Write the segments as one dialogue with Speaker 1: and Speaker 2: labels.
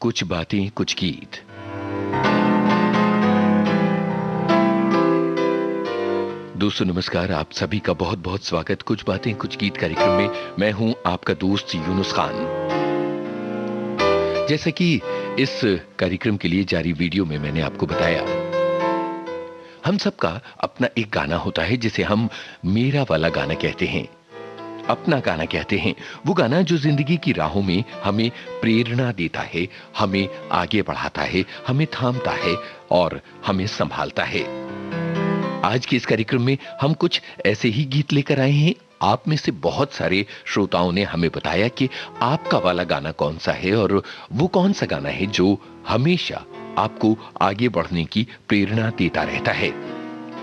Speaker 1: कुछ बातें कुछ गीत। दोस्तों नमस्कार, आप सभी का बहुत बहुत स्वागत कुछ बातें कुछ गीत कार्यक्रम में। मैं हूं आपका दोस्त यूनुस खान। जैसा कि इस कार्यक्रम के लिए जारी वीडियो में मैंने आपको बताया, हम सबका अपना एक गाना होता है जिसे हम मेरा वाला गाना कहते हैं, अपना गाना कहते हैं। वो गाना जो जिंदगी की राहों में हमें प्रेरणा देता है, हमें आगे बढ़ाता है, हमें थामता है और हमें संभालता है। आज के इस कार्यक्रम में हम कुछ ऐसे ही गीत लेकर आए हैं। आप में से बहुत सारे श्रोताओं ने हमें बताया कि आपका वाला गाना कौन सा है और वो कौन सा गाना है जो हमेशा आपको आगे बढ़ने की प्रेरणा देता रहता है।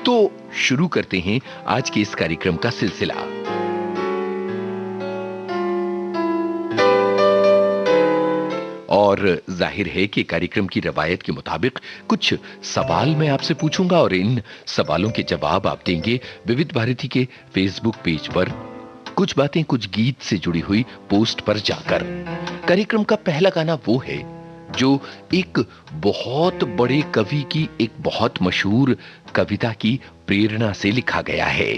Speaker 1: तो शुरू करते हैं आज के इस कार्यक्रम का सिलसिला। और जाहिर है कि कार्यक्रम की रवायत के मुताबिक कुछ सवाल मैं आपसे पूछूंगा और इन सवालों के जवाब आप देंगे विविध भारती के फेसबुक पेज पर कुछ बातें कुछ गीत से जुड़ी हुई पोस्ट पर जाकर। कार्यक्रम का पहला गाना वो है जो एक बहुत बड़े कवि की एक बहुत मशहूर कविता की प्रेरणा से लिखा गया है।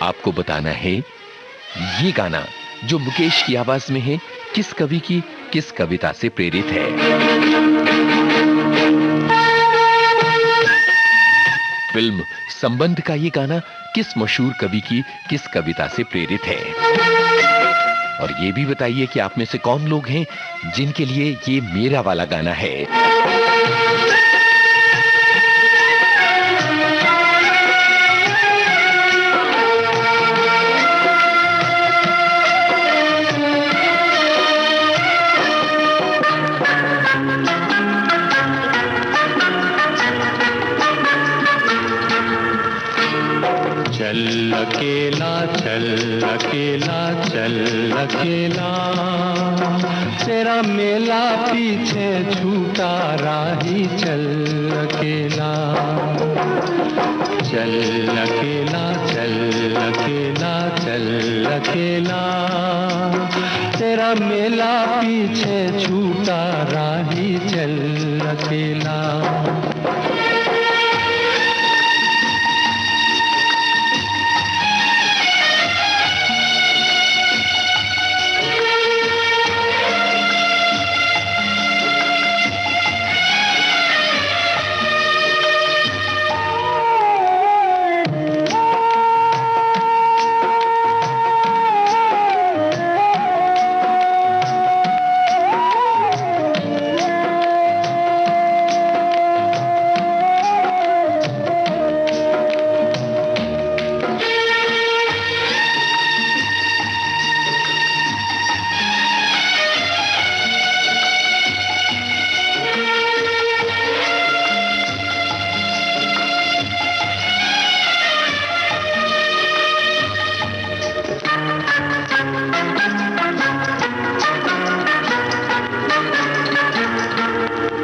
Speaker 1: आपको बताना है ये गाना जो मुकेश की आवाज में है किस कवि की किस कविता से प्रेरित है। फिल्म संबंध का ये गाना किस मशहूर कवि की किस कविता से प्रेरित है। और ये भी बताइए कि आप में से कौन लोग हैं जिनके लिए ये मेरा वाला गाना है।
Speaker 2: चल अकेला चल अकेला चल अकेला, तेरा मेला पीछे छूटा राही चल अकेला। चल अकेला चल अकेला चल अकेला, तेरा मेला पीछे छूटा राही चल अकेला।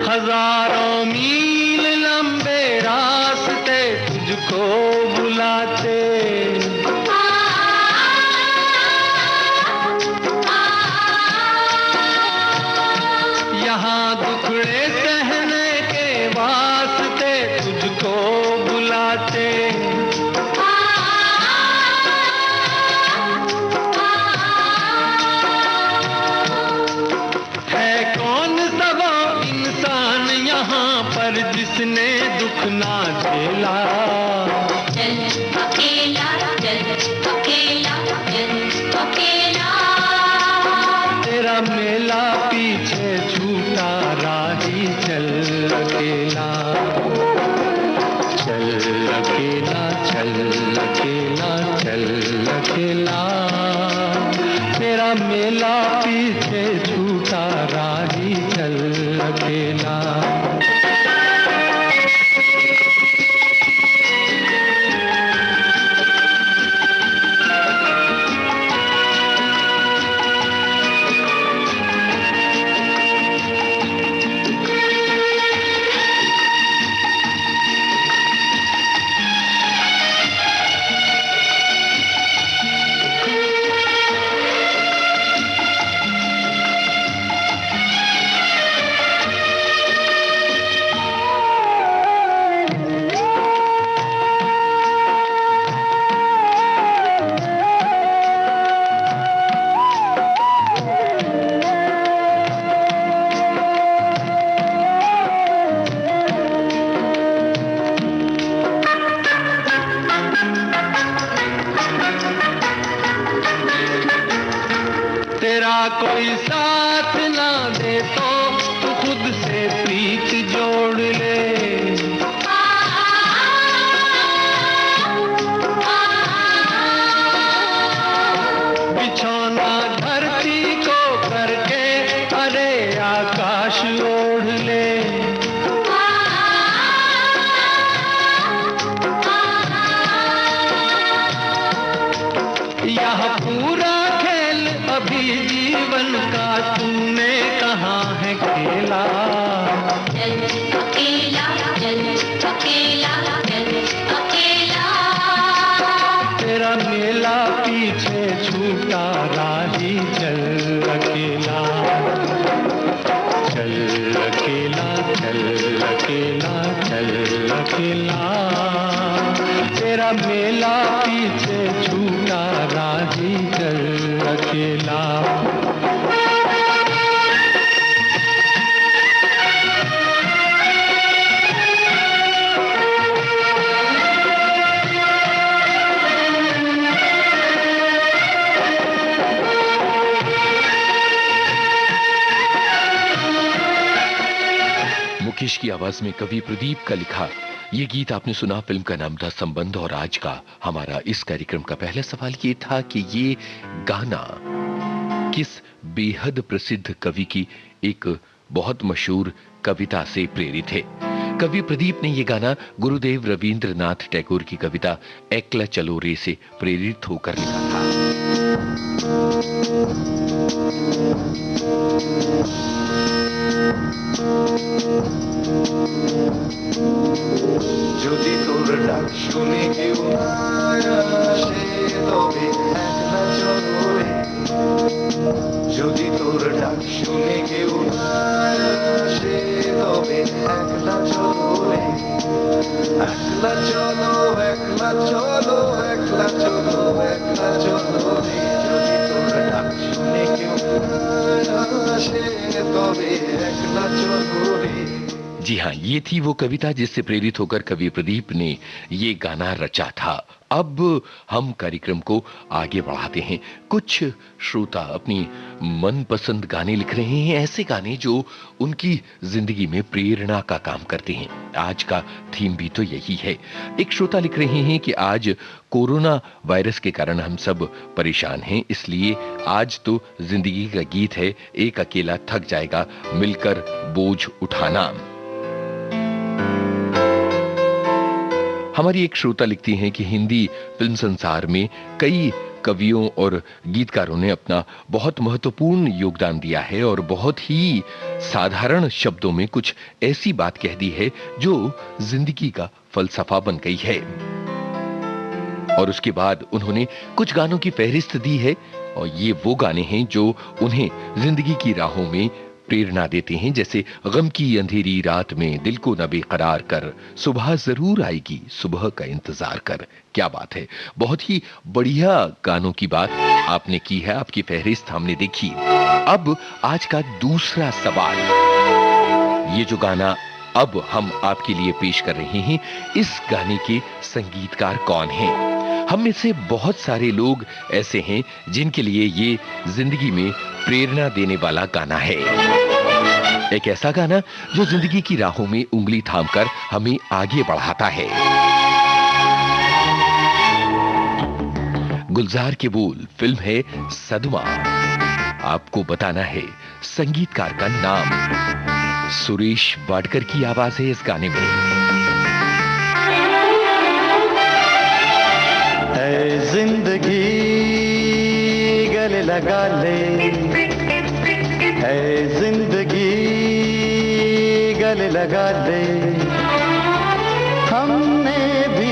Speaker 2: हजारों मील लंबे रास्ते तुझको बुलाते, यहाँ दुखड़े सहने के वास्ते तुझको बुलाते। जिसने दुख ना झेला,
Speaker 3: चल अकेला चल अकेला चल अकेला,
Speaker 2: तेरा मेला पीछे छूटा राही चल अकेला। चल अकेला चल अकेला चल अकेला, तेरा मेला पीछे छूटा राही चल अकेला। दे तो तू खुद से प्रीत जोड़ ले। बिछौना धरती को करके अरे आकाश ओढ़ ले। यह पूरा खेल अभी जीवन का तूने कहाँ है खेला।
Speaker 3: चल अकेला, चल अकेला, चल अकेला।
Speaker 2: तेरा मेला पीछे छूटा राही चल अकेला। चल अकेला, चल अकेला, चल अकेला। तेरा मेला पीछे छूटा राही चल अकेला।
Speaker 1: मुकेश की आवाज में कवि प्रदीप का लिखा ये गीत आपने सुना। फिल्म का नाम था संबंध। और आज का हमारा इस कार्यक्रम का पहला सवाल ये था कि ये गाना किस बेहद प्रसिद्ध कवि की एक बहुत मशहूर कविता से प्रेरित है। कवि प्रदीप ने ये गाना गुरुदेव रवींद्रनाथ टैगोर की कविता एकला चलो रे से प्रेरित होकर लिखा था।
Speaker 4: যদি তোর ডাক শুনে কেউ না আসে তবে একলা চলো রে। যদি তোর ডাক শুনে কেউ না আসে তবে একলা চলো রে। একলা চলো, একলা চলো, একলা চলো, একলা চলো রে। যদি তোর ডাক শুনে কেউ না আসে তবে একলা চলো রে।
Speaker 1: जी हाँ, ये थी वो कविता जिससे प्रेरित होकर कवि प्रदीप ने ये गाना रचा था। अब हम कार्यक्रम को आगे बढ़ाते हैं। कुछ श्रोता अपनी मनपसंद गाने लिख रहे हैं, ऐसे गाने जो उनकी जिंदगी में प्रेरणा का काम करते हैं। आज का थीम भी तो यही है। एक श्रोता लिख रहे हैं कि आज कोरोना वायरस के कारण हम सब परेशान हैं, इसलिए आज तो जिंदगी का गीत है, एक अकेला थक जाएगा मिलकर बोझ उठाना। हमारी एक श्रोता लिखती हैं कि हिंदी फिल्म संसार में कई कवियों और गीतकारों ने अपना बहुत महत्वपूर्ण योगदान दिया है और बहुत ही साधारण शब्दों में कुछ ऐसी बात कह दी है जो जिंदगी का फलसफा बन गई है। और उसके बाद उन्होंने कुछ गानों की फहरिस्त दी है और ये वो गाने हैं जो उन्हें जिंदगी की राहों में प्रेरणा देते हैं, जैसे गम की अंधेरी रात में दिल को न बेकरार कर, सुबह जरूर आएगी सुबह का इंतजार कर। क्या बात है, बहुत ही बढ़िया गानों की बात आपने की है, आपकी फहरिस्त हमने देखी। अब आज का दूसरा सवाल, ये जो गाना अब हम आपके लिए पेश कर रहे हैं, इस गाने के संगीतकार कौन हैं? हम में से बहुत सारे लोग ऐसे हैं जिनके लिए ये जिंदगी में प्रेरणा देने वाला गाना है। एक ऐसा गाना जो जिंदगी की राहों में उंगली थामकर हमें आगे बढ़ाता है। गुलजार के बोल, फिल्म है सदमा। आपको बताना है संगीतकार का नाम। सुरेश वाडकर की आवाज है इस गाने में।
Speaker 2: जिंदगी गले लगा ले, है जिंदगी गले लगा ले। हमने भी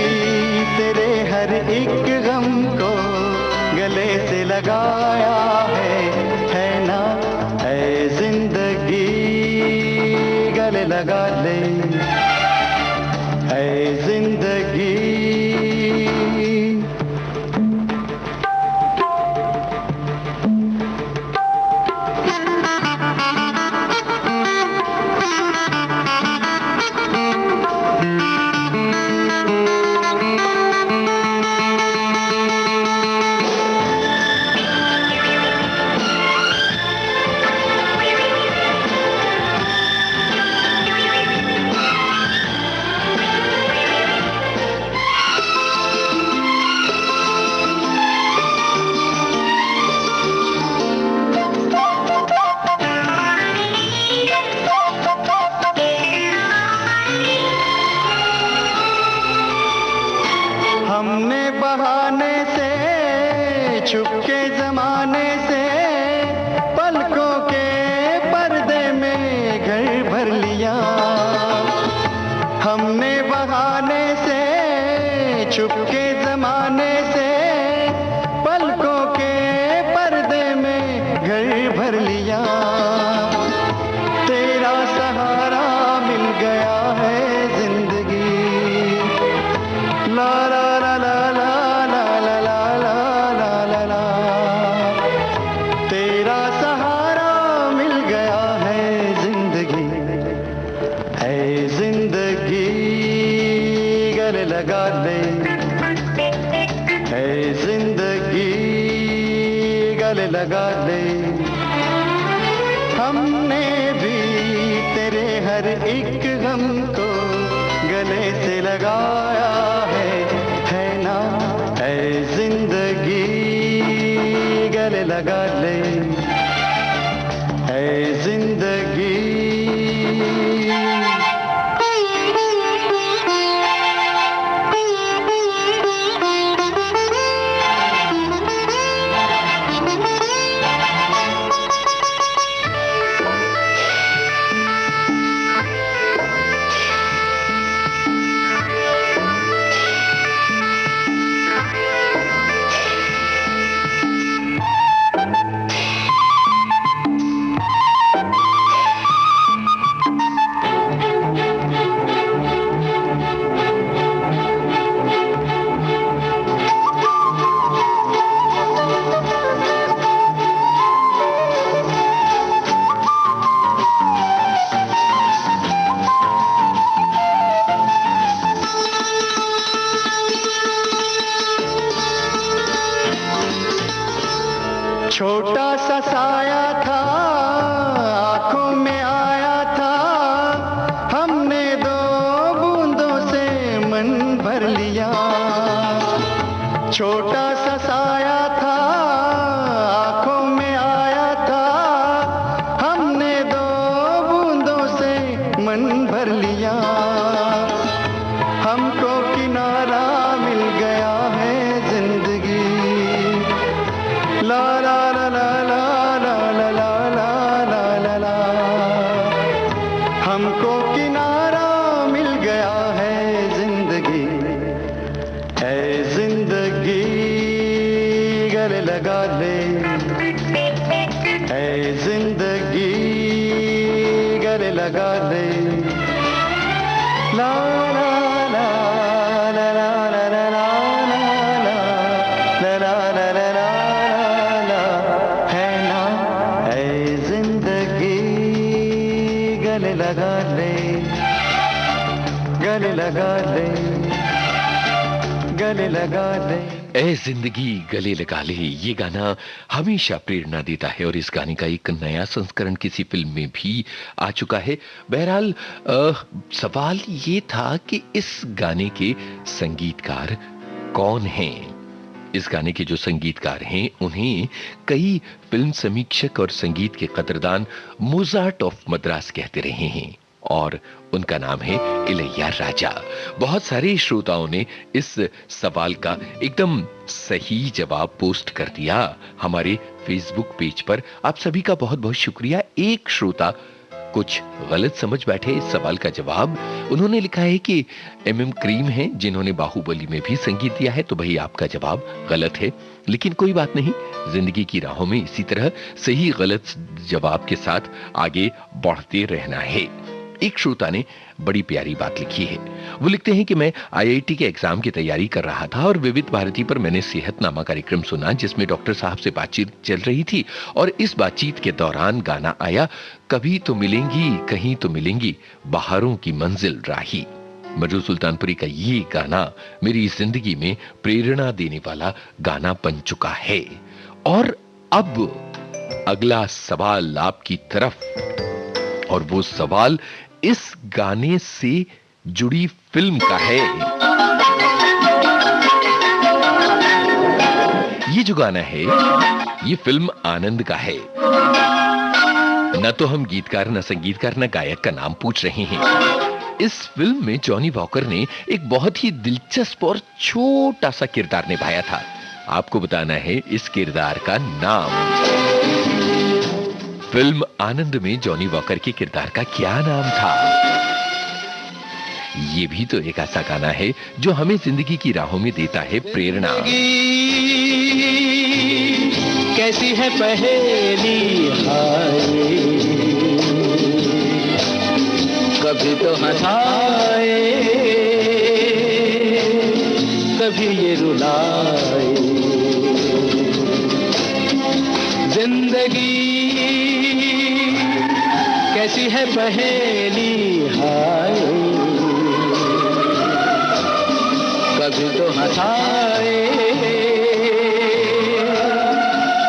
Speaker 2: तेरे हर एक गम को गले से लगाया है ना। है जिंदगी गले लगा ले, है जिंदगी।
Speaker 4: लगा ले, है जिंदगी गले लगा ले। हमने भी तेरे हर एक गम को गले से लगाया है ना, है जिंदगी गले लगा ले, है जिंदगी। छोटा सा साया था, आंखों में आया था, हमने दो बूंदों से मन भर लिया। छोटा सा साया था, आंखों में आया था, हमने दो बूंदों से मन भर लिया। हमको किनारा मिल गया है जिंदगी, ला ला ला ला ला ला ला ला ला ला ला। हमको किनारा मिल गया है जिंदगी, है जिंदगी गले लगा ले, है जिंदगी गले लगा ले। ला ला ला ला ला ला ला ला ला ला ला ला ला ला, है ना, है जिंदगी गले लगा ले, गले लगा ले, गले लगा ले।
Speaker 1: ए जिंदगी गले लगा ले, ये गाना हमेशा प्रेरणा देता है और इस गाने का एक नया संस्करण किसी फिल्म में भी आ चुका है। बहरहाल सवाल ये था कि इस गाने के संगीतकार कौन हैं। इस गाने के जो संगीतकार हैं उन्हें कई फिल्म समीक्षक और संगीत के कदरदान मोजार्ट ऑफ मद्रास कहते रहे हैं और उनका नाम है इलैयाराजा। बहुत सारे श्रोताओं ने इस सवाल का एकदम सही जवाब पोस्ट कर दिया हमारे फेसबुक पेज पर। आप सभी का बहुत बहुत शुक्रिया। एक श्रोता कुछ गलत समझ बैठे इस सवाल का जवाब। उन्होंने लिखा है कि एमएम करीम हैं जिन्होंने बाहुबली में भी संगीत दिया है। तो भाई आपका जवाब गलत है, लेकिन कोई बात नहीं, जिंदगी की राहों में इसी तरह सही गलत जवाब के साथ आगे बढ़ते रहना है। एक श्रोता ने बड़ी प्यारी बात लिखी है। वो लिखते हैं कि मैं आईआईटी के एग्जाम की तैयारी कर रहा था और विविध भारती पर मैंने सेहतनामा कार्यक्रम सुना जिसमें डॉक्टर साहब से बातचीत चल रही थी और इस बातचीत के दौरान गाना आया, कभी तो मिलेंगी कहीं तो मिलेंगी बहारों की मंजिल राही। मजरू सुल्तानपुरी का ये गाना मेरी जिंदगी में प्रेरणा देने वाला गाना बन चुका है। और अब अगला सवाल आपकी तरफ, और वो सवाल इस गाने से जुड़ी फिल्म का है। ये जो गाना है ये फिल्म आनंद का है। न तो हम गीतकार न संगीतकार न गायक का नाम पूछ रहे हैं। इस फिल्म में जॉनी वॉकर ने एक बहुत ही दिलचस्प और छोटा सा किरदार निभाया था। आपको बताना है इस किरदार का नाम। फिल्म आनंद में जॉनी वॉकर के किरदार का क्या नाम था? ये भी तो एक ऐसा गाना है जो हमें जिंदगी की राहों में देता है प्रेरणा।
Speaker 2: कैसी है पहेली हाय, कभी तो हंसाए कभी ये रुलाए। जिंदगी कैसी है पहेली हाय, कभी तो हंसाए,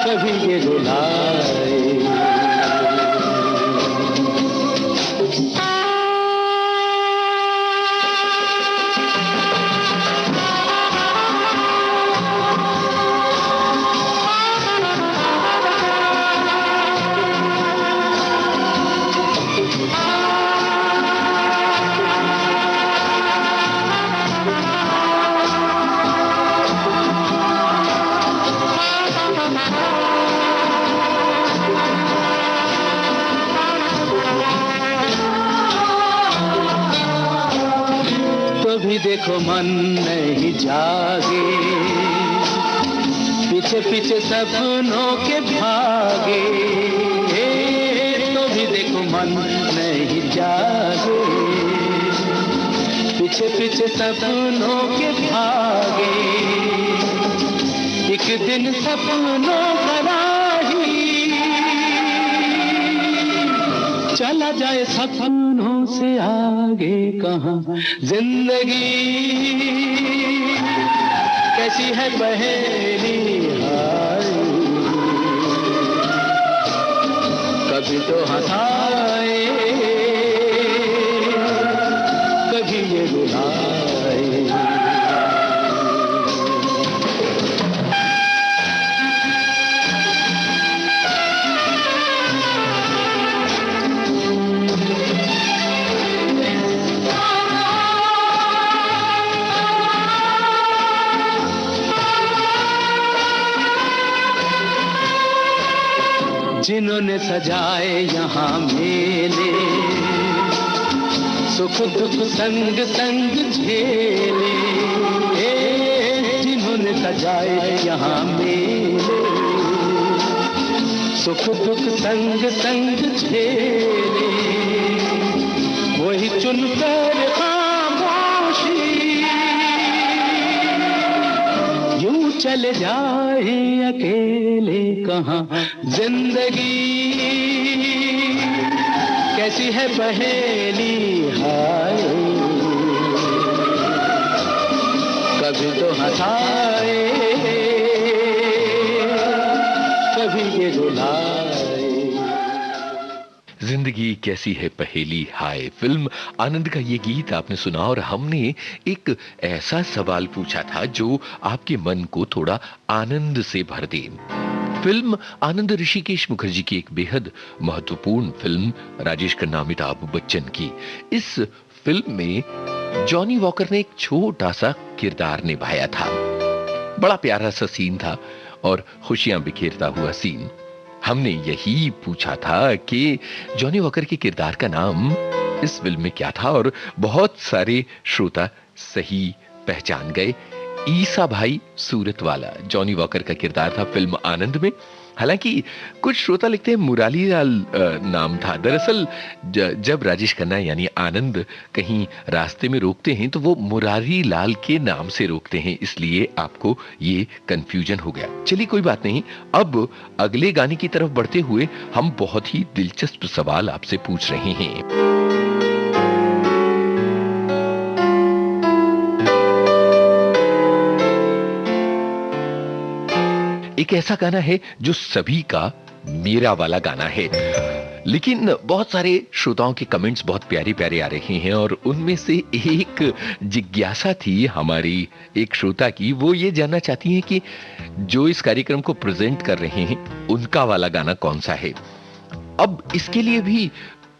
Speaker 2: कभी ये रुलाए। कभी देखो मन नहीं जागे, पीछे पीछे सपनों के भागे। तो भी देखो मन नहीं जागे, पीछे पीछे सपनों के भागे। एक दिन सपनों का राही चला जाए सपनों से आगे कहाँ। जिंदगी कैसी है पहेली हाय, कभी तो हंसाए, कभी ये रुलाए। जिन्होंने सजाए यहाँ मेले, सुख दुख संग संग झेले। जिन्होंने सजाए यहाँ मेले, सुख दुख संग संग झेले। वही चुनकर खामोशी यूं चले जाए अकेले कहाँ। जिंदगी कैसी है पहेली हाय, कभी तो हंसाए, कभी ये रुलाए।
Speaker 1: जिंदगी कैसी है पहेली हाय, फिल्म आनंद का ये गीत आपने सुना और हमने एक ऐसा सवाल पूछा था जो आपके मन को थोड़ा आनंद से भर दे। फिल्म आनंद ऋषिकेश मुखर्जी की एक बेहद महत्वपूर्ण फिल्म, राजेश खन्ना अमिताभ बच्चन की। इस फिल्म में जॉनी वॉकर ने एक छोटा सा किरदार निभाया था। बड़ा प्यारा सा सीन था और खुशियां बिखेरता हुआ सीन। हमने यही पूछा था कि जॉनी वॉकर के किरदार का नाम इस फिल्म में क्या था और बहुत सारे श्रोता सही पहचान गए। ईसा भाई सूरत वाला जॉनी वॉकर का किरदार था फिल्म आनंद में। हालांकि कुछ श्रोता लिखते हैं मुरारी लाल नाम था। दरअसल जब राजेश खन्ना यानी आनंद कहीं रास्ते में रोकते हैं तो वो मुरारी लाल के नाम से रोकते हैं, इसलिए आपको ये कंफ्यूजन हो गया। चलिए कोई बात नहीं, अब अगले गाने की तरफ बढ़ते हुए हम बहुत ही दिलचस्प सवाल आपसे पूछ रहे हैं। एक ऐसा गाना है जो सभी का मेरा वाला गाना है, लेकिन बहुत सारे श्रोताओं के कमेंट्स बहुत प्यारे प्यारे आ रहे हैं और उनमें से एक जिज्ञासा थी हमारी एक श्रोता की। वो ये जानना चाहती हैं कि जो इस कार्यक्रम को प्रेजेंट कर रहे हैं उनका वाला गाना कौन सा है। अब इसके लिए भी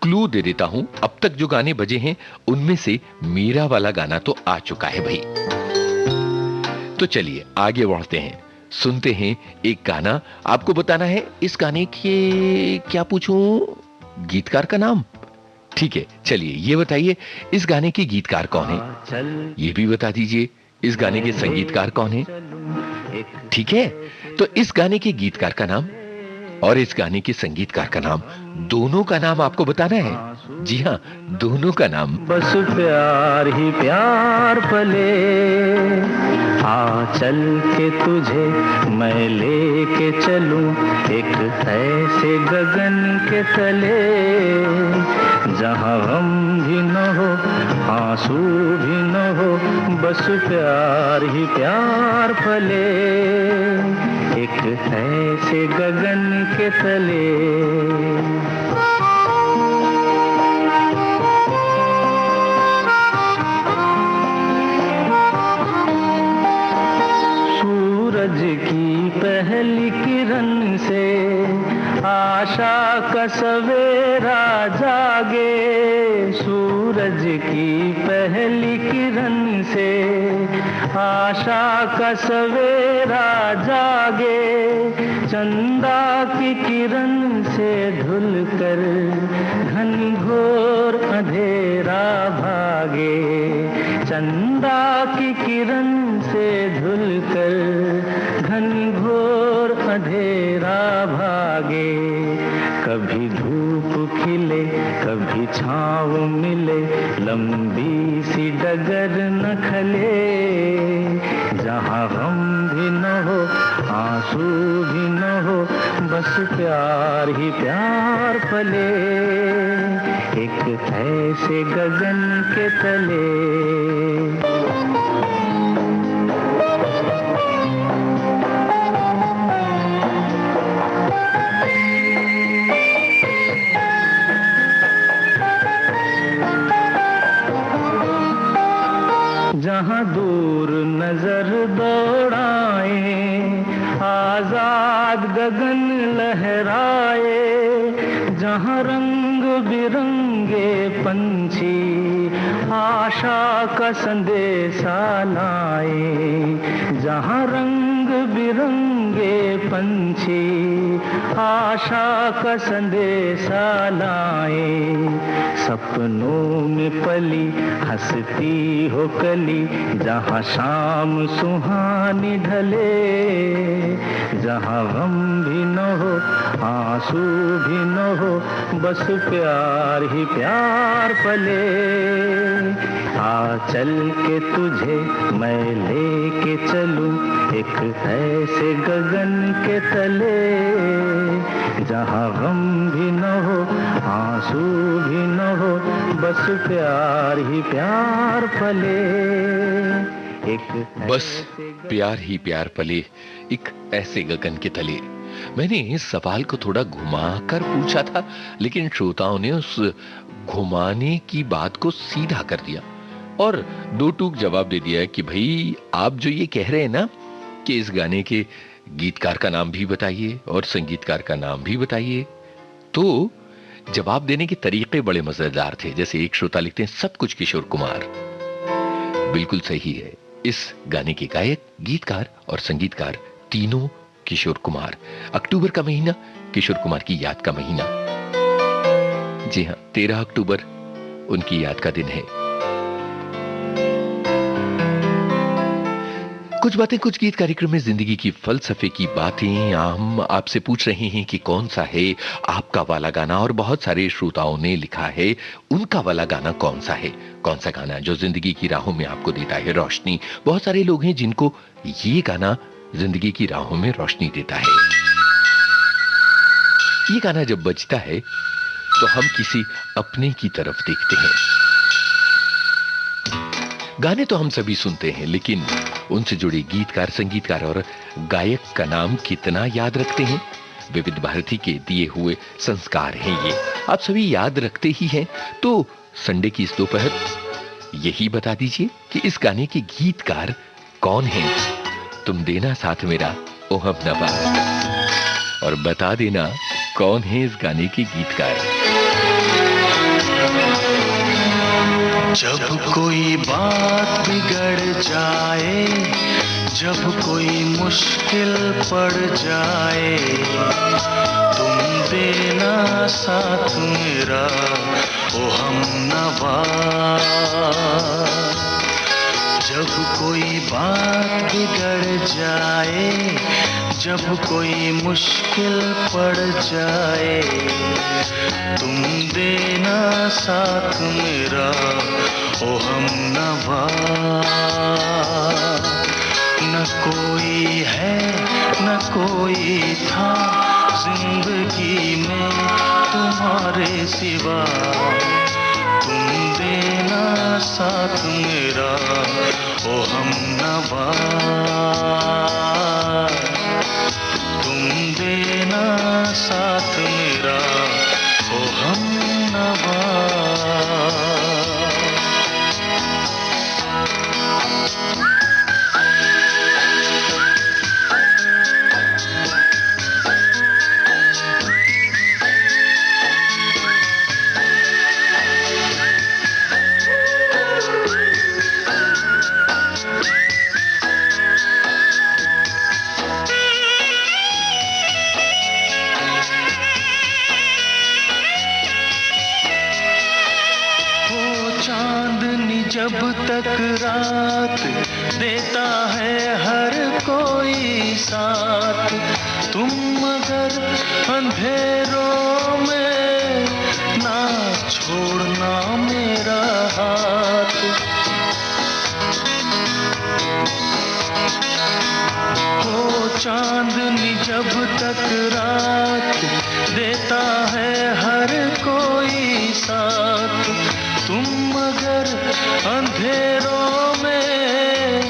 Speaker 1: क्लू दे देता हूं, अब तक जो गाने बजे हैं उनमें से मेरा वाला गाना तो आ चुका है भाई। तो चलिए आगे बढ़ते हैं, सुनते हैं एक गाना। आपको बताना है इस गाने के क्या पूछूं, गीतकार का नाम? ठीक है, चलिए ये बताइए इस गाने के गीतकार कौन है, ये भी बता दीजिए इस गाने के संगीतकार कौन है। ठीक है, तो इस गाने के गीतकार का नाम और इस गाने के संगीतकार का नाम, दोनों का नाम आपको बताना है। जी हाँ, दोनों का नाम।
Speaker 2: बस प्यार ही प्यार पले, हाँ चल के तुझे मैं लेके चलूं एक ऐसे गगन के तले, जहाँ गम भी न हो आंसू भी न हो बस प्यार ही प्यार फले एक ऐसे गगन के तले। सूरज की पहली किरण से आशा का सवेरा जागे। सूरज की पहली किरण से आशा का सवेरा जागे। चंदा की किरण से धुलकर घनघोर अंधेरा भागे। चंदा की किरण से धुलकर घनघोर अंधेरा भागे। कभी धूप खिले कभी छाँव मिले, लंबी सी डगर न खले। जहाँ गम भी न हो आंसू भी न हो, बस प्यार ही प्यार फले एक ऐसे गगन के तले। जहाँ दूर नजर दौड़ाए, आजाद गगन लहराए। जहाँ रंग बिरंगे पंछी आशा का संदेशा लाए। जहाँ रंग बिरंगे पंछी आशा का संदेशा लाए। सपनों में पली हंसती हो कली, जहाँ शाम सुहानी ढले। जहाँ गम भी न हो आंसू भी न हो, बस प्यार ही प्यार फले। आ चल के तुझे मैं लेके चलूं एक ऐसे गगन के तले। जहाँ गम भी न हो आंसू भी न हो, बस प्यार ही प्यार फले एक
Speaker 1: बस प्यार ही प्यार फले एक ऐसे गगन के तले। मैंने इस सवाल को थोड़ा घुमा कर पूछा था, लेकिन श्रोताओं ने उस घुमाने की बात को सीधा कर दिया और दो टूक जवाब दे दिया कि भाई आप जो ये कह रहे हैं ना कि इस गाने के गीतकार का नाम भी बताइए और संगीतकार का नाम भी बताइए। तो जवाब देने के तरीके बड़े मजेदार थे। जैसे एक श्रोता लिखते हैं सब कुछ किशोर कुमार। बिल्कुल सही है, इस गाने के गायक, गीतकार और संगीतकार तीनों किशोर कुमार। अक्टूबर का महीना किशोर कुमार की याद का महीना। जी हां, 13 अक्टूबर उनकी याद का दिन है। कुछ बातें कुछ गीत कार्यक्रम में जिंदगी की फलसफे की बातें हम आपसे पूछ रहे हैं कि कौन सा है आपका वाला गाना, और बहुत सारे श्रोताओं ने लिखा है उनका वाला गाना कौन सा है। कौन सा गाना जो जिंदगी की राहों में आपको देता है रोशनी। बहुत सारे लोग हैं जिनको ये गाना जिंदगी की राहों में रोशनी देता है। ये गाना जब बजता है तो हम किसी अपने की तरफ देखते हैं। गाने तो हम सभी सुनते हैं, लेकिन उनसे जुड़े गीतकार, संगीतकार और गायक का नाम कितना याद रखते हैं। विविध भारती के दिए हुए संस्कार हैं ये, आप सभी याद रखते ही हैं। तो संडे की इस दोपहर यही बता दीजिए कि इस गाने के गीतकार कौन हैं। तुम देना साथ मेरा ओ हमनवा, और बता देना कौन है इस गाने के गीतकार।
Speaker 2: जब कोई बात बिगड़ जाए, जब कोई मुश्किल पड़ जाए, तुम देना साथ मेरा ओ हमनवा। जब कोई बात बिगड़ जाए, जब कोई मुश्किल पड़ जाए, तुम देना साथ मेरा ओ हमनवा। न कोई है न कोई था जिंदगी में तुम्हारे सिवा, तुम देना साथ मेरा ओ हमनवा, तुम देना साथ मेरा ओ हमनवा। चांदनी जब तक रात देता है हर कोई साथ, तुम मगर अंधेरों में ना छोड़ना मेरा हाथ। हो चांदनी जब तक रात देता है हर कोई साथ, तुम मगर अंधेरों में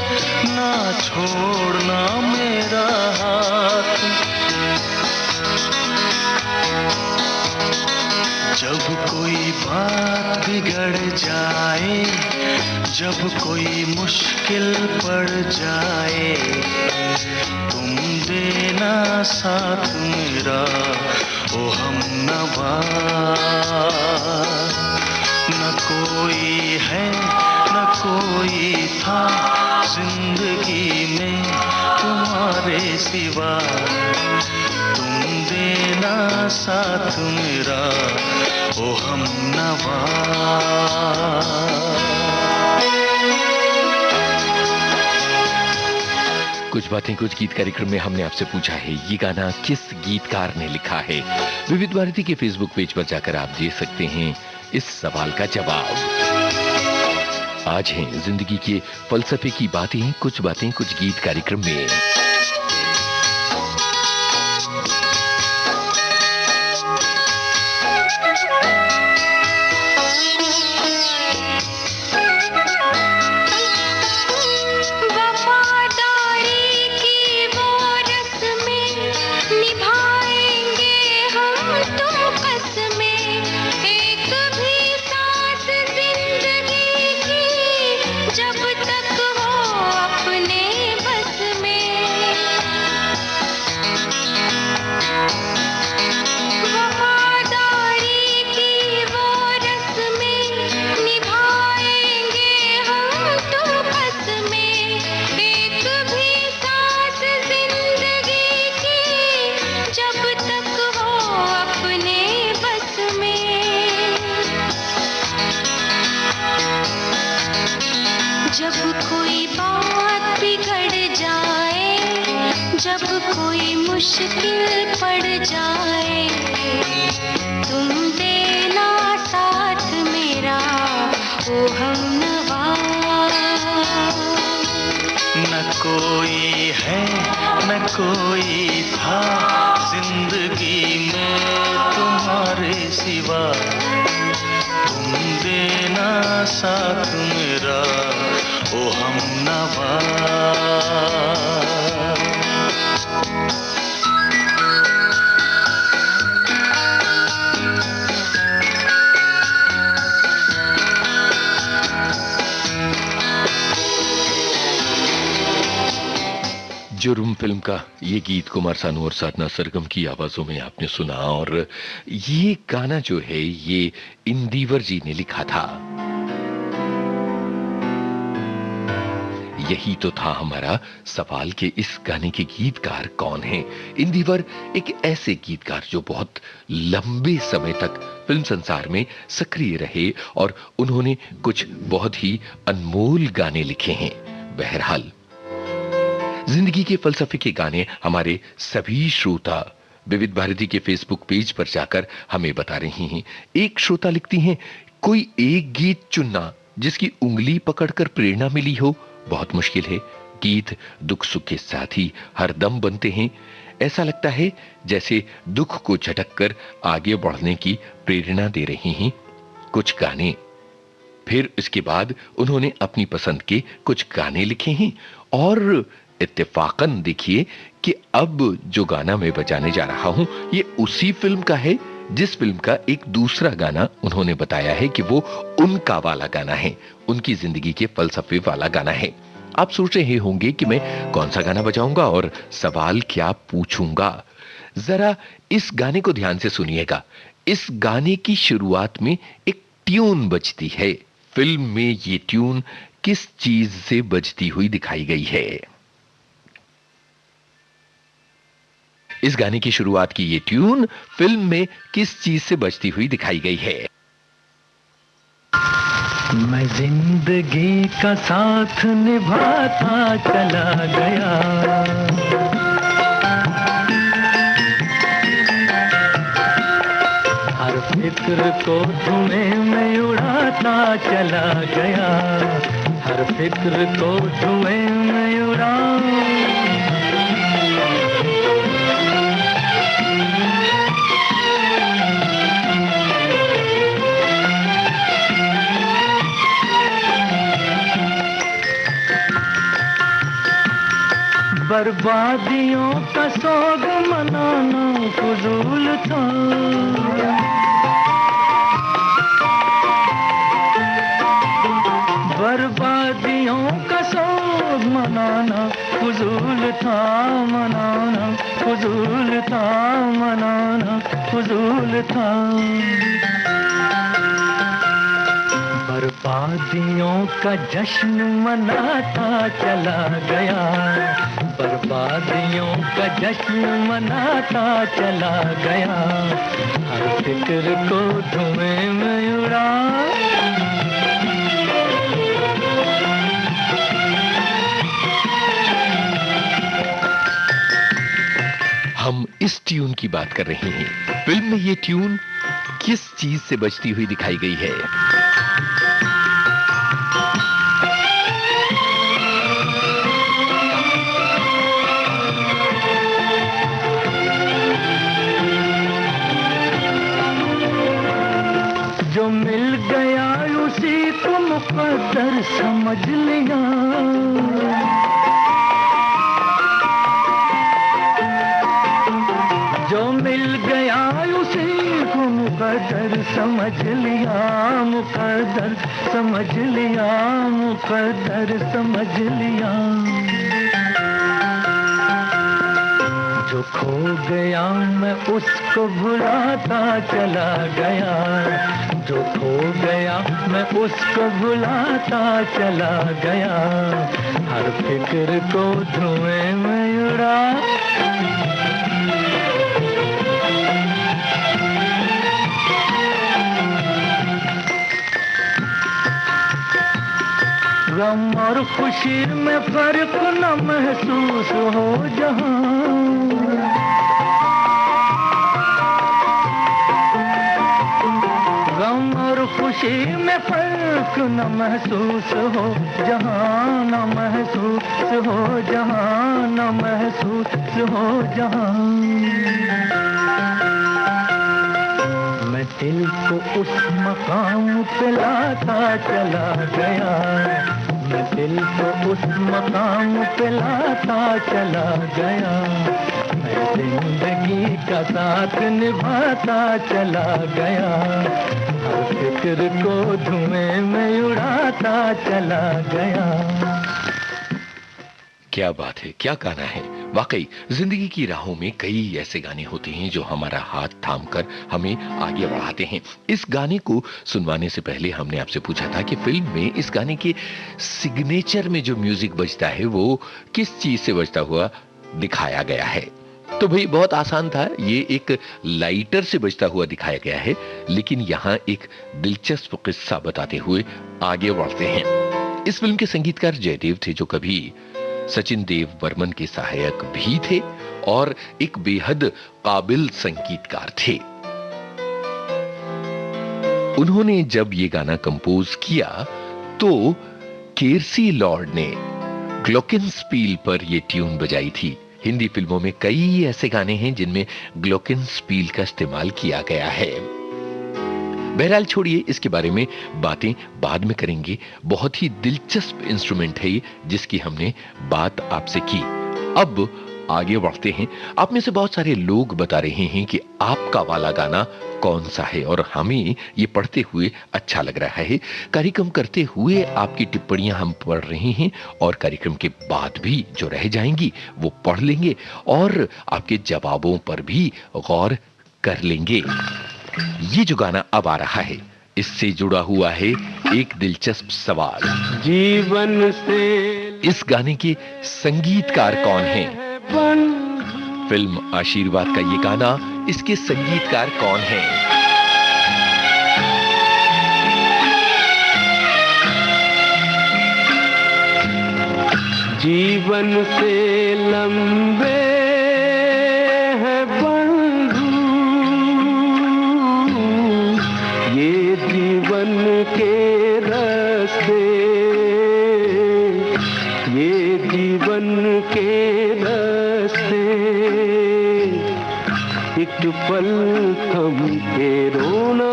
Speaker 2: ना छोड़ना मेरा हाथ। जब कोई बात बिगड़ जाए, जब कोई मुश्किल पड़ जाए, तुम देना साथ मेरा ओ हमनवा। न कोई है न कोई था जिंदगी में तुम्हारे सिवा, तुम देना साथ मेरा ओ हमनवा।
Speaker 1: कुछ बातें कुछ गीत कार्यक्रम में हमने आपसे पूछा है ये गाना किस गीतकार ने लिखा है। विविध भारती के फेसबुक पेज पर जाकर आप दे सकते हैं इस सवाल का जवाब। आज है जिंदगी के फलसफे की बातें कुछ गीत कार्यक्रम में।
Speaker 3: जब कोई बात बिगड़ जाए, जब कोई मुश्किल पड़ जाए, तुम देना साथ मेरा ओ हमनवा।
Speaker 2: न कोई है न कोई था जिंदगी में तुम्हारे सिवा, तुम देना साथ मेरा ओ हमनवा।
Speaker 1: जुर्म फिल्म का ये गीत कुमार सानू और साधना सरगम की आवाजों में आपने सुना। और ये गाना जो है ये इंदिवर जी ने लिखा था। यही तो था हमारा सवाल कि इस गाने के गीतकार कौन हैं। इंदिवर एक ऐसे गीतकार जो बहुत लंबे समय तक फिल्म संसार में सक्रिय रहे और उन्होंने कुछ बहुत ही अनमोल गाने लिखे हैं। बहरहाल जिंदगी के फलसफे के गाने हमारे सभी श्रोता विविध भारती के फेसबुक पेज पर जाकर हमें बता रही हैं। एक श्रोता लिखती हैं, कोई एक गीत चुनना जिसकी उंगली पकड़कर प्रेरणा मिली हो बहुत मुश्किल है। गीत दुख सुख के साथी हरदम बनते हैं। ऐसा लगता है जैसे दुख को झटक कर आगे बढ़ने की प्रेरणा दे रही हैं कुछ गाने। फिर इसके बाद उन्होंने अपनी पसंद के कुछ गाने लिखे हैं और इत्तेफाकन देखिए कि अब जो गाना मैं बजाने जा रहा हूं ये उसी फिल्म का है जिस फिल्म का एक दूसरा गाना उन्होंने बताया है कि वो उनका वाला गाना है, उनकी जिंदगी के फलसफे वाला गाना है। आप सोच रहे होंगे कि मैं कौन सा गाना बजाऊंगा और सवाल क्या पूछूंगा। जरा इस गाने को ध्यान से सुनिएगा। इस गाने की शुरुआत में एक ट्यून बजती है। फिल्म में ये ट्यून किस चीज से बजती हुई दिखाई गई है? इस गाने की शुरुआत की ये ट्यून फिल्म में किस चीज से बजती हुई दिखाई गई है?
Speaker 2: मैं जिंदगी का साथ निभाता चला गया, हर फिक्र को धुएं में उड़ाता चला गया, हर फिक्र को धुएं में उड़ा। बर्बादियों का सोग मनाना फजूल था, बर्बादियों का सोग मनाना फजूल था, मनाना फजूल था, मनाना फजूल था। बर्बादियों का जश्न मनाता चला गया, बर्बादियों का जश्न मनाता चला गया, हर फिक्र को धुएं में उड़ा।
Speaker 1: हम इस ट्यून की बात कर रहे हैं। फिल्म में ये ट्यून किस चीज से बजती हुई दिखाई गई है?
Speaker 2: जो मिल गया उसी को मुकद्दर समझ लिया, जो मिल गया उसी को मुकद्दर समझ लिया, मुकद्दर समझ लिया, मुकद्दर समझ लिया। जो खो गया मैं उसको भुलाता चला गया, जो खो गया मैं उसको भुलाता चला गया, हर फिक्र को धुएं में उड़ा। गम और खुशी में फर्क न महसूस हो जहां, गम और खुशी में फर्क न महसूस हो जहां, न महसूस हो जहां, न महसूस हो जहां। मैं दिल को उस मकाम पे लाता चला गया, मैं दिल को उस मकाम पे लाता चला गया, मैं जिंदगी का साथ निभाता चला गया, हर फिक्र को धुएं में उड़ाता चला गया।
Speaker 1: क्या बात है, क्या गाना है। वाकई जिंदगी की राहों में कई ऐसे गाने होते हैं जो हमारा हाथ थामकर हमें आगे बढ़ाते हैं। इस गाने को सुनवाने से पहले हमने आपसे पूछा था कि फिल्म में इस गाने के सिग्नेचर में जो म्यूजिक बजता है वो किस चीज से बजता हुआ दिखाया गया है। तो भाई बहुत आसान था, ये एक लाइटर से बजता हुआ दिखाया गया है। लेकिन यहां एक दिलचस्प किस्सा बताते हुए आगे बढ़ते हैं। इस फिल्म के संगीतकार जयदेव थे, जो कभी सचिन देव बर्मन के सहायक भी थे और एक बेहद काबिल संगीतकार थे। उन्होंने जब ये गाना कंपोज किया तो केरसी लॉर्ड ने ग्लोकिनस्पील पर यह ट्यून बजाई थी। हिंदी फिल्मों में कई ऐसे गाने हैं जिनमें ग्लोकिनस्पील का इस्तेमाल किया गया है। बहरहाल छोड़िए, इसके बारे में बातें बाद में करेंगे। बहुत ही दिलचस्प इंस्ट्रूमेंट है ये, जिसकी हमने बात आपसे की। अब आगे बढ़ते हैं। आप में से बहुत सारे लोग बता रहे हैं कि आपका वाला गाना कौन सा है, और हमें ये पढ़ते हुए अच्छा लग रहा है। कार्यक्रम करते हुए आपकी टिप्पणियां हम पढ़ रहे हैं, और कार्यक्रम के बाद भी जो रह जाएंगी वो पढ़ लेंगे, और आपके जवाबों पर भी गौर कर लेंगे। ये जो गाना अब आ रहा है, इससे जुड़ा हुआ है एक दिलचस्प सवाल।
Speaker 2: जीवन से
Speaker 1: इस गाने के संगीतकार कौन हैं? फिल्म आशीर्वाद का ये गाना, इसके संगीतकार कौन हैं?
Speaker 2: जीवन से लंबे हैं बंधु, ये जीवन के रास्ते, ये जीवन के रास्ते। एक पल थम के रोना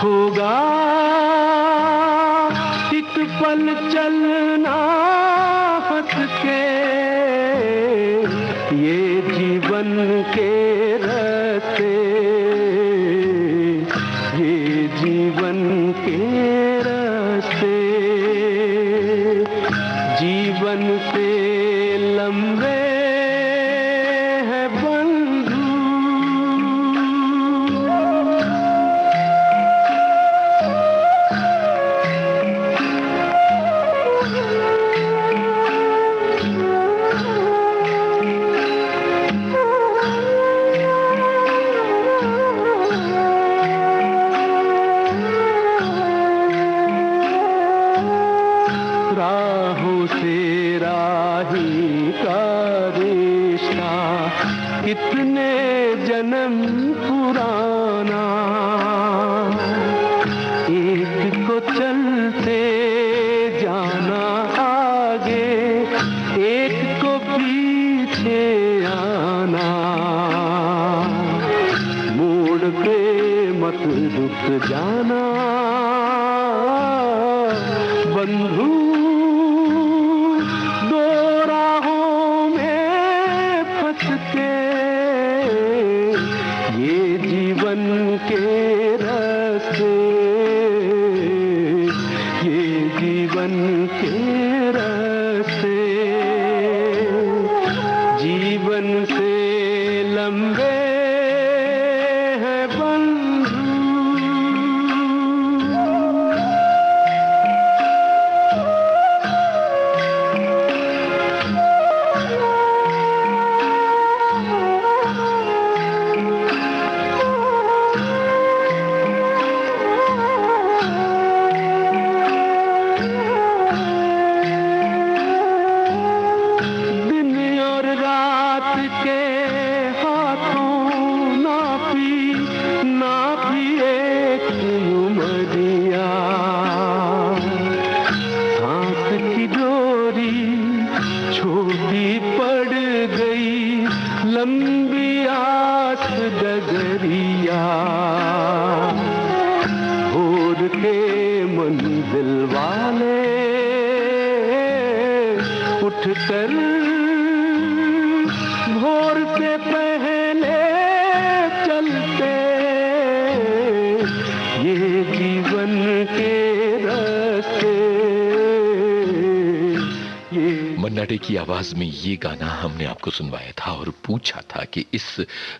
Speaker 2: होगा, एक पल चलना हंस के, ये जीवन के रास्ते, ये जीवन के रास्ते। जीवन से लंबे हैं बंधु। राहों से राही का रिश्ता कितने जन्म पुराना, एक को चलते जाना आगे, एक को पीछे आना। मोड़ पे मत रुक जाना बंधु, दो राहों में फंस के, ये जीवन के रास्ते, ये जीवन के रास्ते। जीवन से लंबे हैं बंधु। लंबी आस डगरिया, भोर के मंजिल वाले उठकर भोर से पहले चलते, ये जीवन के रास्ते।
Speaker 1: मन्ना डे की आवाज में ये गाना हमने आपको सुनवाया था और पूछा था कि इस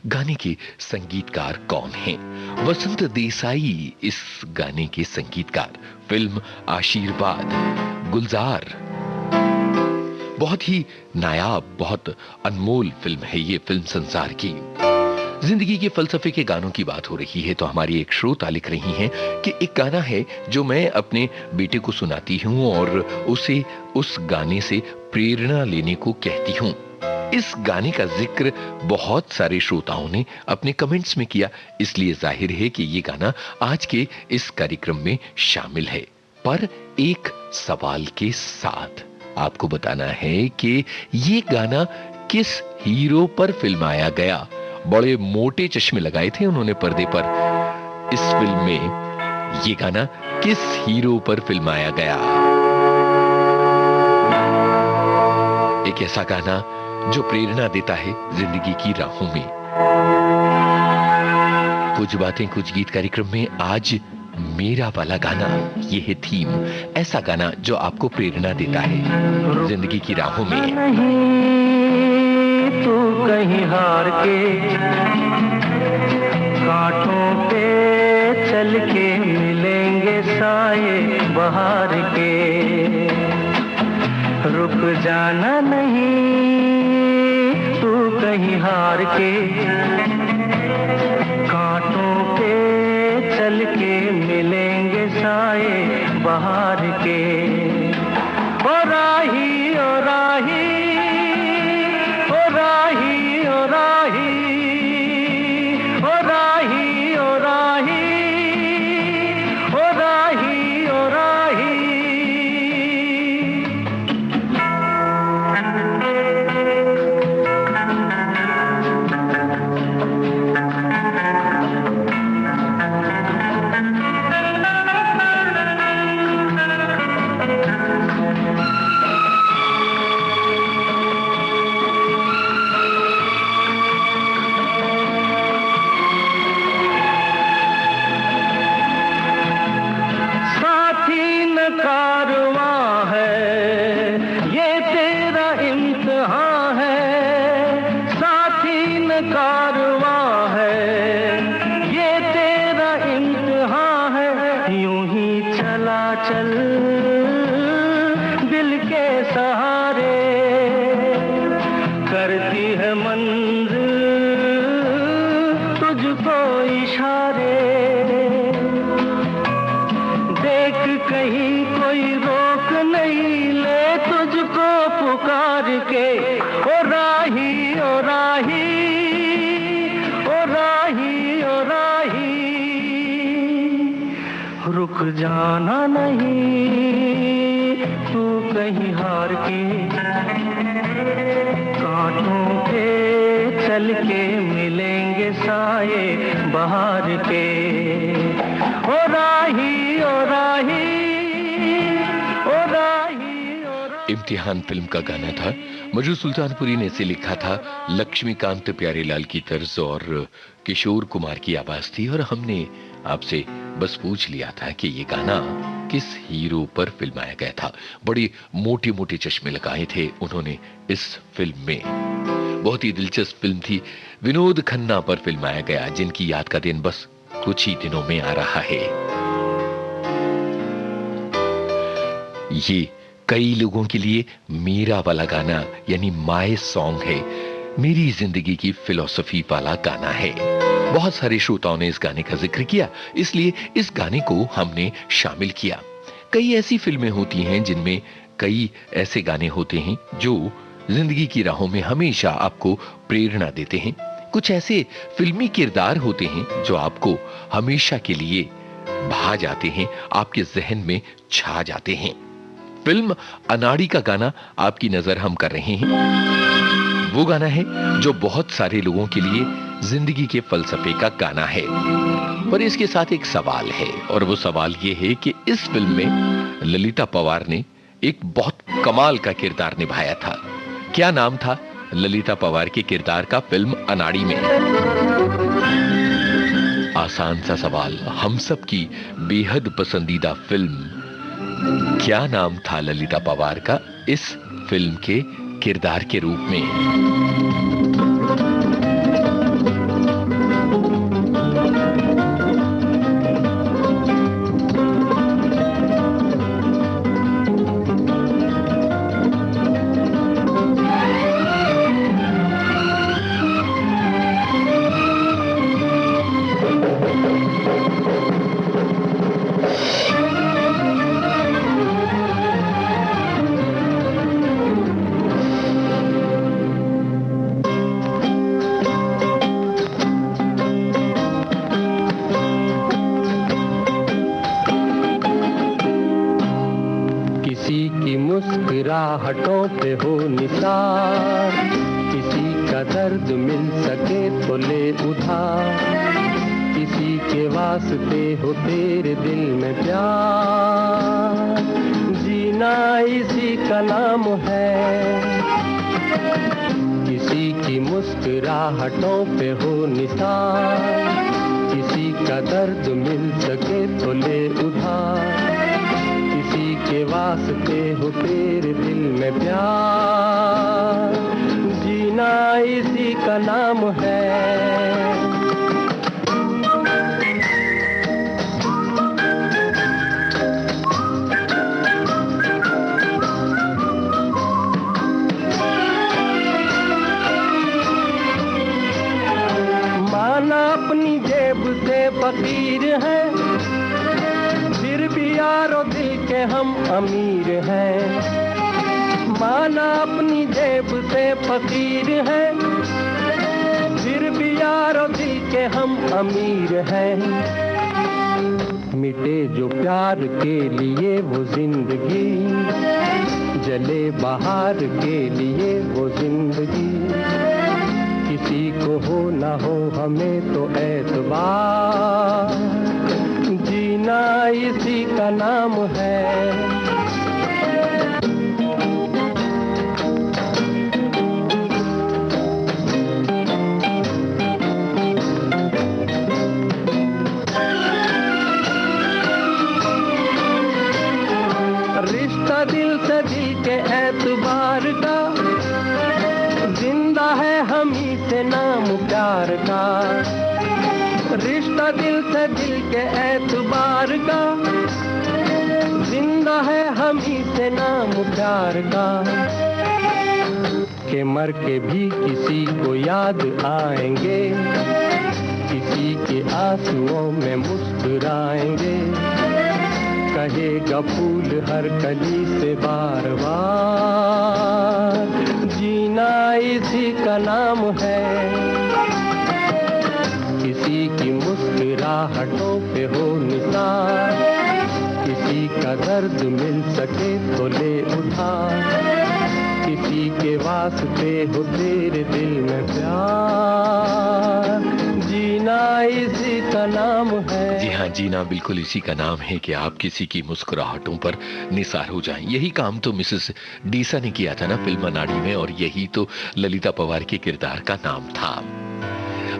Speaker 1: गाने के संगीतकार कौन हैं। वसंत देसाई इस गाने के संगीतकार। फिल्म आशीर्वाद, गुलजार। बहुत ही नायाब, बहुत अनमोल फिल्म है ये, फिल्म संसार की। जिंदगी के फलसफे के गानों की बात हो रही है तो हमारी एक श्रोता लिख रही हैं कि एक गाना है जो मैं अपने बेटे को सुनाती हूं और उसे उस गाने से प्रेरणा लेने को कहती हूं। इस गाने का जिक्र बहुत सारे श्रोताओं ने अपने कमेंट्स में किया, इसलिए जाहिर है कि ये गाना आज के इस कार्यक्रम में शामिल है। पर एक सवाल के साथ आपको बताना है कि ये गाना किस हीरो पर फिल्माया गया बड़े मोटे चश्मे लगाए थे उन्होंने पर्दे पर। इस फिल्म में ये गाना किस हीरो पर फिल्माया गया? एक ऐसा गाना जो प्रेरणा देता है जिंदगी की राहों में। कुछ बातें कुछ गीत कार्यक्रम में आज मेरा वाला गाना, ये है थीम, ऐसा गाना जो आपको प्रेरणा देता है जिंदगी की राहों में।
Speaker 2: नहीं तू कहीं हार के कांटों पे चल के मिलेंगे साए बहार के। रुक जाना नहीं तू कहीं हार के कांटों पे चल के मिलेंगे साए बहार के। ओ राही ओ राही ओ राही ओ राही ओ राही ओ राही ओ राही ओ राही। कारवां है ये तेरा इम्तिहान है, साथी न कारवां है ये तेरा इम्तिहान है। यूं ही चला चल दिल के सहारे, करती है मंजिल तुझको इशारे। देख कहीं कोई रोक नहीं ले तुझको पुकार के। ओ राही ओ राही ओ राही ओ राही। रुक जाना नहीं तू कहीं हार के कांटों पे चल के मिलेंगे साए बहार के। ओ राही ओ राही ओ राही ओ राही।
Speaker 1: इम्तिहान फिल्म का गाना था, मजरू सुल्तानपुरी ने इसे लिखा था, लक्ष्मीकांत प्यारेलाल की तर्ज और किशोर कुमार की आवाज थी। और हमने आपसे बस पूछ लिया था कि ये गाना किस हीरो पर फिल्माया गया था। बड़े मोटे मोटे चश्मे लगाए थे उन्होंने इस फिल्म में। बहुत ही दिलचस्प फिल्म थी, विनोद खन्ना पर फिल्माया गया, जिनकी याद का दिन बस कुछ ही दिनों में आ रहा है। ये कई लोगों के लिए मेरा वाला गाना यानी माय सॉन्ग है, मेरी जिंदगी की फिलॉसफी वाला गाना है। बहुत सारे श्रोताओं ने इस गाने का जिक्र किया, इसलिए इस गाने को हमने शामिल किया। कई ऐसी फिल्में होती हैं जिनमें कई ऐसे गाने होते हैं जो जिंदगी की राहों में हमेशा आपको प्रेरणा देते हैं। कुछ ऐसे फिल्मी किरदार होते हैं जो आपको हमेशा के लिए भा जाते हैं, आपके जहन में छा जाते हैं। फिल्म अनाड़ी का गाना आपकी नजर हम कर रहे हैं। वो गाना है जो बहुत सारे लोगों के लिए जिंदगी के फलसफे का गाना है। पर इसके साथ एक सवाल है, और वो सवाल ये है कि इस फिल्म में ललिता पवार ने एक बहुत कमाल का किरदार निभाया था। क्या नाम था ललिता पवार के किरदार का फिल्म अनाड़ी में? आसान सा सवाल, हम सब की बेहद पसंदीदा फिल्म, क्या नाम था ललिता पवार का इस फिल्म के किरदार के रूप में?
Speaker 2: मुस्कुराहटों पे हो निसार, किसी
Speaker 5: का दर्द मिल सके तो ले उधार, किसी के वास्ते हो तेरे दिल में प्यार, जीना इसी का नाम है। किसी की मुस्कुराहटों पे हो निसार, किसी का दर्द मिल सके तो ले उधार, किसी के वास्ते हो तेरे दिल में प्यार, जीना इसी का नाम है। अपनी जेब से फकीर हैं, फिर भी यारो दिल के हम अमीर हैं। माना अपनी जेब से फकीर हैं, फिर भी यारो दिल के हम अमीर हैं। मिटे जो प्यार के लिए वो जिंदगी, जले बहार के लिए वो जिंदगी, किसी को हो ना हो हमें तो एतबार, जीना इसी का नाम है। रिश्ता दिल से दिल के एतबार का, जिंदा है हम ही से नाम प्यार का। रिश्ता दिल से दिल के एतबार का, जिंदा है हम ही से नाम प्यार का। के मर के भी किसी को याद आएंगे, किसी के आंसुओं में मुस्कुराएंगे, कहेगा फूल हर कली से बार बार, जीना इसी का नाम है। किसी की मुस्कुराहटों पे हो निसार, किसी का दर्द मिल सके तो ले उधार, किसी के वास्ते हो तेरे दिल में प्यार, जीना इसी का नाम है।
Speaker 1: जी हाँ, जीना बिल्कुल इसी का नाम है कि आप किसी की मुस्कुराहटों पर निसार हो जाएं। यही काम तो मिसेस डीसा ने किया था ना फिल्म अनाड़ी में, और यही तो ललिता पवार के किरदार का नाम था।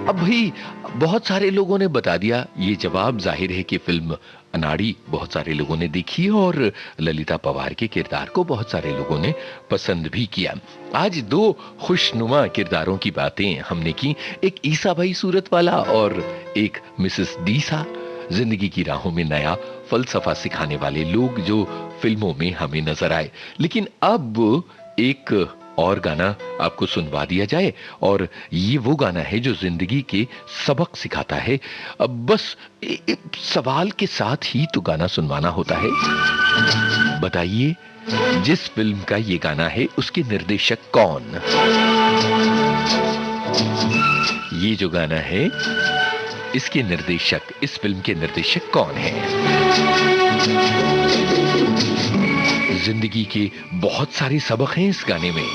Speaker 1: अब भाई बहुत सारे लोगों ने बता दिया ये जवाब, जाहिर है कि फिल्म अनाड़ी बहुत सारे लोगों ने देखी और ललिता पवार के किरदार को बहुत सारे लोगों ने पसंद भी किया। आज दो खुशनुमा किरदारों की बातें हमने की, एक ईसा भाई सूरत वाला और एक मिसेस डीसा, जिंदगी की राहों में नया फलसफा सिखाने वाले लोग जो फिल्मों में हमें नजर आए। लेकिन अब एक और गाना आपको सुनवा दिया जाए, और ये वो गाना है जो जिंदगी के सबक सिखाता है। अब बस सवाल के साथ ही तो गाना सुनवाना होता है। बताइए जिस फिल्म का ये गाना है उसके निर्देशक कौन? ये जो गाना है इसके निर्देशक, इस फिल्म के निर्देशक कौन है? जिंदगी के बहुत सारे सबक हैं इस गाने में।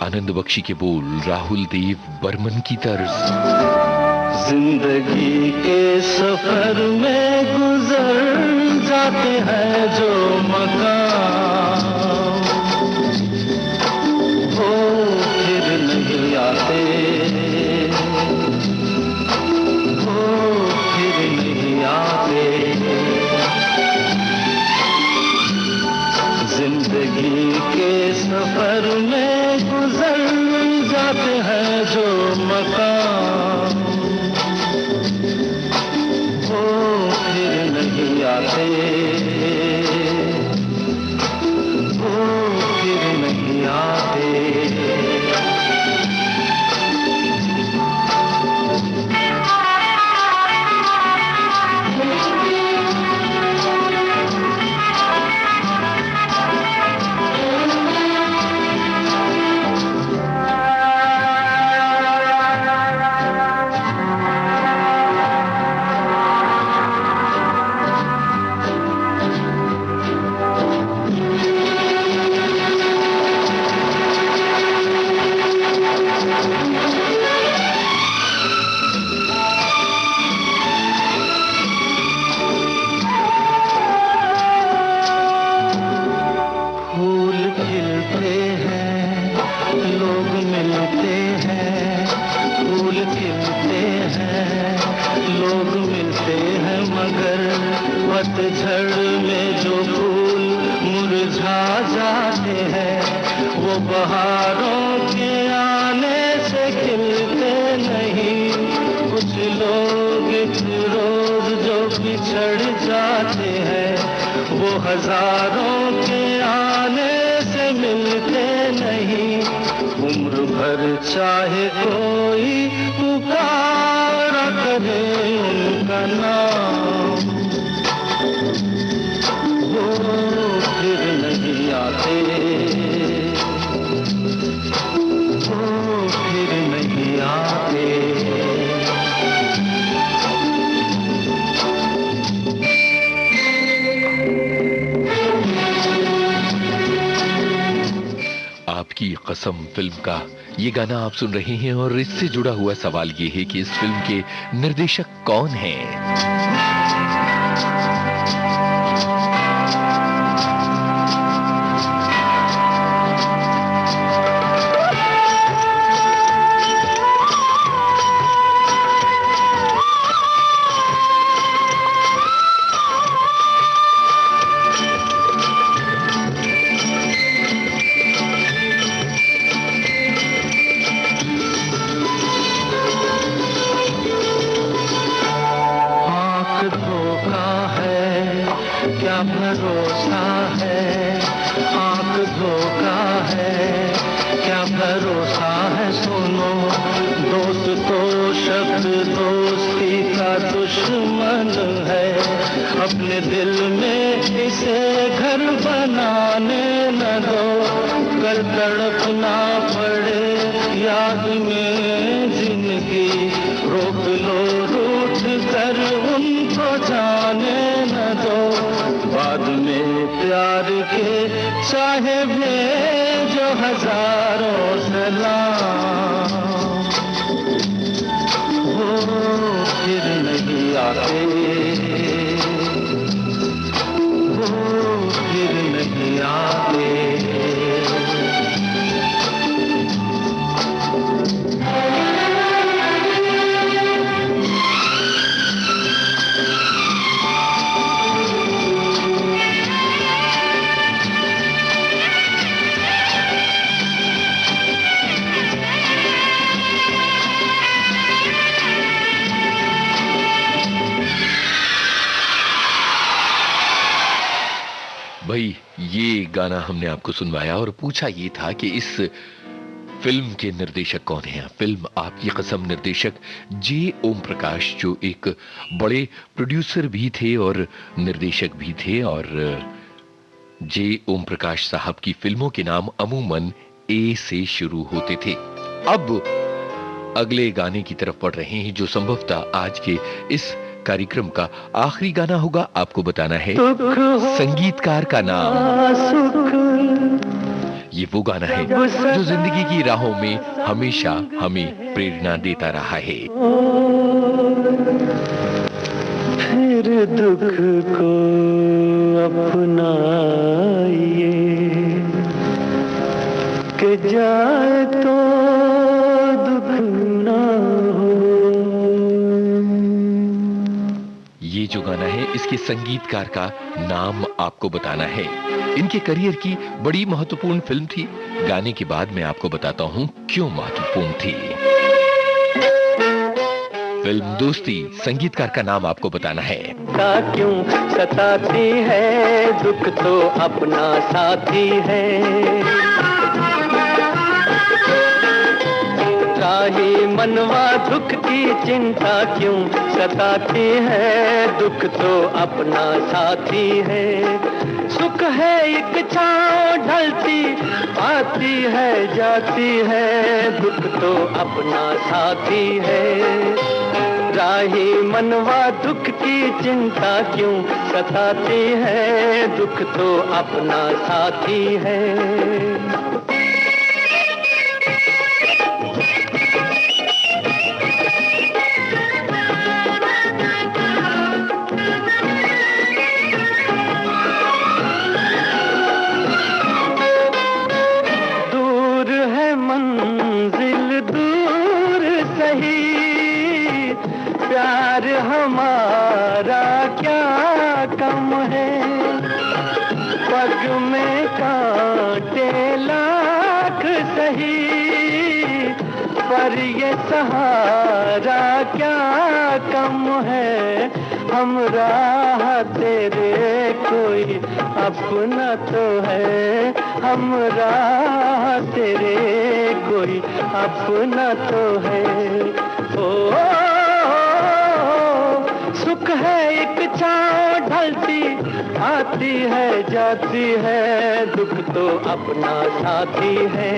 Speaker 1: आनंद बख्शी के बोल, राहुल देव बर्मन की तर्ज।
Speaker 2: जिंदगी के सफर में गुजर जाते हैं जो मकाम, वो फिर नहीं आते, वो फिर नहीं आते। जिंदगी के सफर में गुजर जाते हैं जो मकाम, वो फिर नहीं आते, वो पतझड़ में जो फूल मुरझा जाते हैं, वो बहारों के आने से खिलते नहीं। कुछ लोग एक रोज जो बिछड़ जाते हैं, वो हजारों के आने से मिलते नहीं। उम्र भर चाहे कोई पुकारा करे उनका नाम, वो फिर नहीं आते, वो फिर नहीं आते।
Speaker 1: आपकी कसम फिल्म का ये गाना आप सुन रहे हैं और इससे जुड़ा हुआ सवाल ये है कि इस फिल्म के निर्देशक कौन हैं?
Speaker 2: भरोसा है, आंख धोखा है, क्या भरोसा है। सुनो दोस्त तो शब्द दोस्ती का दुश्मन है, अपने दिल में इसे घर बनाने न दो। कल तड़पना पड़े याद में जिंदगी, रोक लो रूठ कर उनको जाने न दो। बाद में प्यार के चाहे भेजो हजारों सलाम, वो फिर नहीं आते, वो फिर नहीं आते।
Speaker 1: भाई ये गाना हमने आपको सुनवाया और पूछा ये था कि इस फिल्म के निर्देशक कौन हैं। फिल्म आपकी कसम निर्देशक जे ओम प्रकाश, जो एक बड़े प्रोड्यूसर भी थे और निर्देशक भी थे, और जे ओम प्रकाश साहब की फिल्मों के नाम अमूमन ए से शुरू होते थे। अब अगले गाने की तरफ बढ़ रहे हैं जो संभवतः आज के इस कार्यक्रम का आखिरी गाना होगा। आपको बताना है संगीतकार का नाम। ये वो गाना है जो जिंदगी की राहों में हमेशा हमें प्रेरणा देता रहा है।
Speaker 2: फिर दुख को अपनाइए कि जाए तो दुख ना हो।
Speaker 1: ये जो गाना है इसके संगीतकार का नाम आपको बताना है। इनके करियर की बड़ी महत्वपूर्ण फिल्म थी। गाने के बाद मैं आपको बताता हूं क्यों महत्वपूर्ण थी। फिल्म दोस्ती, संगीतकार का नाम आपको बताना है।
Speaker 2: का क्यों सताती है, दुख तो अपना साथी है। राही मनवा दुख की चिंता क्यों सताती है, दुख तो अपना साथी है। सुख है एक छाँव ढलती आती है जाती है, दुख तो अपना साथी है। राही मनवा दुख की चिंता क्यों सताती है, दुख तो अपना साथी है। हमारा क्या काम सहारा क्या कम है, हमराह तेरे कोई अपना तो है, हमराह तेरे कोई अपना तो है। ओ सुख है एक छाँव ढलती आती है जाती है, दुख तो अपना साथी है।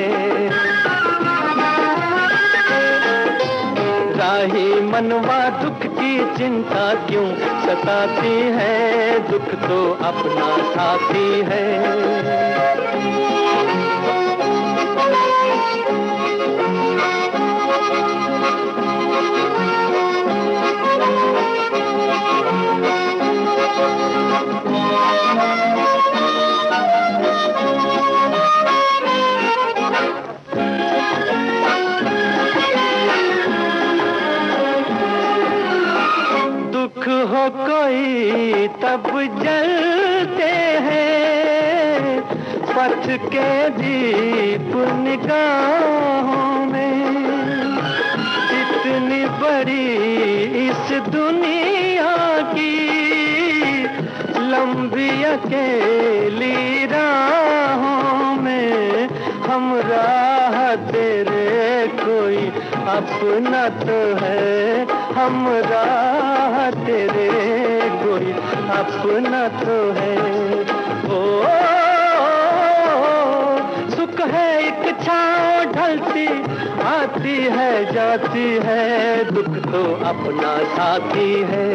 Speaker 2: राही मनवा दुख की चिंता क्यों सताती है, दुख तो अपना साथी है। दुख हो कोई तब जलते हैं, पथ के दीप निगाहों में। इतनी बड़ी इस दुनिया की लंबी अकेली राहों में, हमराह तेरे कोई अपना तो है, हमराह तेरे कोई अपना तो है। ओ सुख है एक छाँव ढलती आती है जाती है, दुख तो अपना साथी है।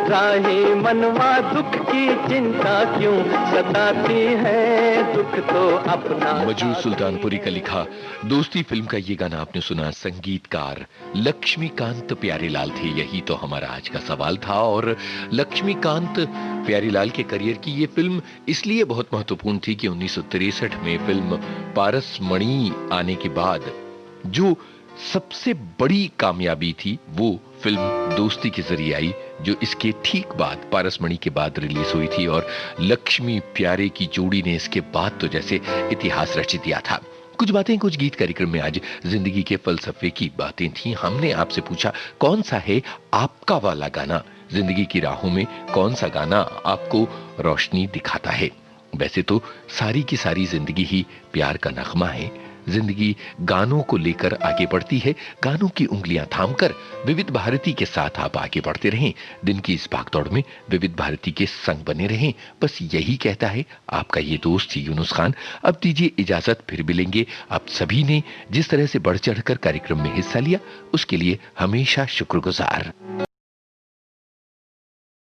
Speaker 2: राही मनवा दुख की चिंता क्यों सताती है, दुख तो अपना।
Speaker 1: मजरू सुल्तानपुरी का लिखा दोस्ती फिल्म का ये गाना आपने सुना। संगीतकार लक्ष्मीकांत प्यारेलाल थे। यही तो हमारा आज का सवाल था। और लक्ष्मीकांत प्यारेलाल के करियर की ये फिल्म इसलिए बहुत महत्वपूर्ण थी कि 1963 में फिल्म पारस मणि आने के बाद जो सबसे बड़ी कामयाबी थी वो फिल्म दोस्ती के जरिए आई, जो इसके ठीक बाद पारस मणि के बाद रिलीज हुई थी। और लक्ष्मी प्यारे की जोड़ी ने इसके बाद तो जैसे इतिहास रच दिया था। कुछ बातें कुछ गीत कार्यक्रम में आज जिंदगी के फलसफे की बातें थी। हमने आपसे पूछा कौन सा है आपका वाला गाना, जिंदगी की राहों में कौन सा गाना आपको रोशनी दिखाता है। वैसे तो सारी की सारी जिंदगी ही प्यार का नगमा है। जिंदगी गानों को लेकर आगे बढ़ती है। गानों की उंगलियां थामकर विविध भारती के साथ आप आगे बढ़ते रहें। दिन की इस भागदौड़ में विविध भारती के संग बने रहें। बस यही कहता है आपका ये दोस्त यूनुस खान। अब दीजिए इजाजत, फिर मिलेंगे। आप सभी ने जिस तरह से बढ़ चढ़कर कार्यक्रम में हिस्सा लिया उसके लिए हमेशा शुक्रगुजार।